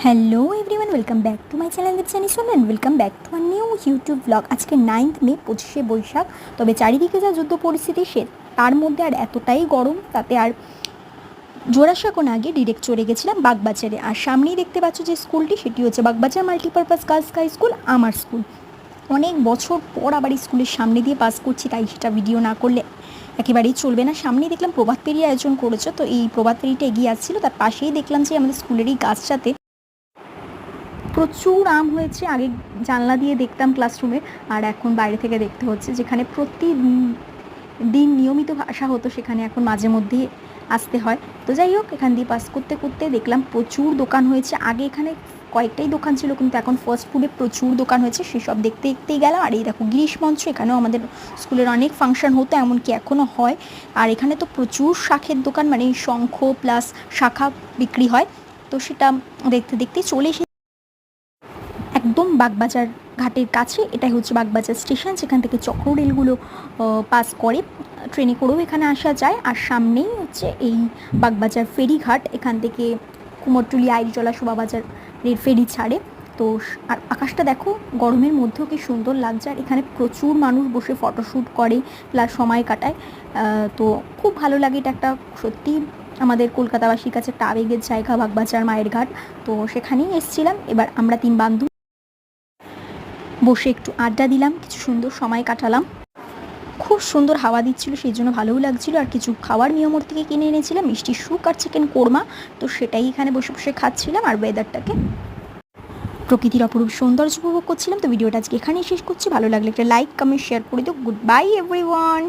Hello everyone, welcome back to my channel দীপচানি সোন and welcome back to our new YouTube vlog. আজকে 9th মে, 25শে বৈশাখ। তবে চারিদিকে যা যুদ্ধ পরিস্থিতি, সে তার মধ্যে আর এতটাই গরম, তাতে আর জোড়াসাঁকো না গিয়ে ডিরেক্ট চলে গেছিলাম বাগবাজারে। আর সামনেই দেখতে পাচ্ছ যে স্কুলটি, সেটি হচ্ছে Baghbazar multipurpose girls high school, আমার স্কুল। অনেক বছর পর আবার স্কুলের সামনে দিয়ে পাস করছি, তাই সেটা ভিডিও না করলে একেবারেই চলবে না। সামনেই দেখলাম প্রভাত ফেরি আয়োজন করেছে, তো এই প্রভাত ফেরিটা এগিয়ে আসছিল, তার পাশেই দেখলাম যে আমাদের স্কুলের এই গাছটাতে প্রচুর আম হয়েছে। আগে জানলা দিয়ে দেখতাম ক্লাসরুমে, আর এখন বাইরে থেকে দেখতে হচ্ছে। যেখানে প্রতিদিন নিয়মিত আসা হতো, সেখানে এখন মাঝে মধ্যেই আসতে হয়। তো যাই হোক, এখান দিয়ে পাস করতে করতে দেখলাম প্রচুর দোকান হয়েছে। আগে এখানে কয়েকটাই দোকান ছিল, কিন্তু এখন ফাস্ট ফুডে প্রচুর দোকান হয়েছে, সেসব দেখতে দেখতেই গেলাম। আর এই দেখো গিরিশ মঞ্চ, এখানেও আমাদের স্কুলের অনেক ফাংশন হতো, এমনকি এখনও হয়। আর এখানে তো প্রচুর শাঁখের দোকান, মানে শঙ্খ প্লাস শাঁখা বিক্রি হয়। তো সেটা দেখতে দেখতেই চলে এসে একদম বাগবাজার ঘাটের কাছে। এটাই হচ্ছে বাগবাজার স্টেশন, যেখান থেকে চক্র রেলগুলো পাস করে। ট্রেনে করেও এখানে আসা যায়। আর সামনেই হচ্ছে এই বাগবাজার ফেরিঘাট, এখান থেকে কুমোরটুলি, আইরিচলা, শোভাবাজারের ফেরি ছাড়ে। তো আর আকাশটা দেখো, গরমের মধ্যেও কি সুন্দর লাগছে। আর এখানে প্রচুর মানুষ বসে ফটোশ্যুট করে প্লাস সময় কাটায়। তো খুব ভালো লাগে। এটা একটা সত্যি আমাদের কলকাতাবাসীর কাছে একটা আবেগের জায়গা, বাগবাজার মায়ের ঘাট। তো সেখানেই এসেছিলাম। এবার আমরা 3 বান্ধবী বসে একটু আড্ডা দিলাম, কিছু সুন্দর সময় কাটালাম। খুব সুন্দর হাওয়া দিচ্ছিল, সেই জন্য ভালোও লাগছিল। আর কিছু খাওয়ার নিয়মর থেকে কিনে এনেছিলাম, মিষ্টি শুক আর চিকেন কোরমা। তো সেটাই এখানে বসে বসে খাচ্ছিলাম, আর ওয়েদারটাকে, প্রকৃতির অপরূপ সৌন্দর্য উপভোগ করছিলাম। তো ভিডিওটা আজকে এখানেই শেষ করছি। ভালো লাগলে একটা লাইক, কমেন্ট, শেয়ার করে দিও। Good bye everyone.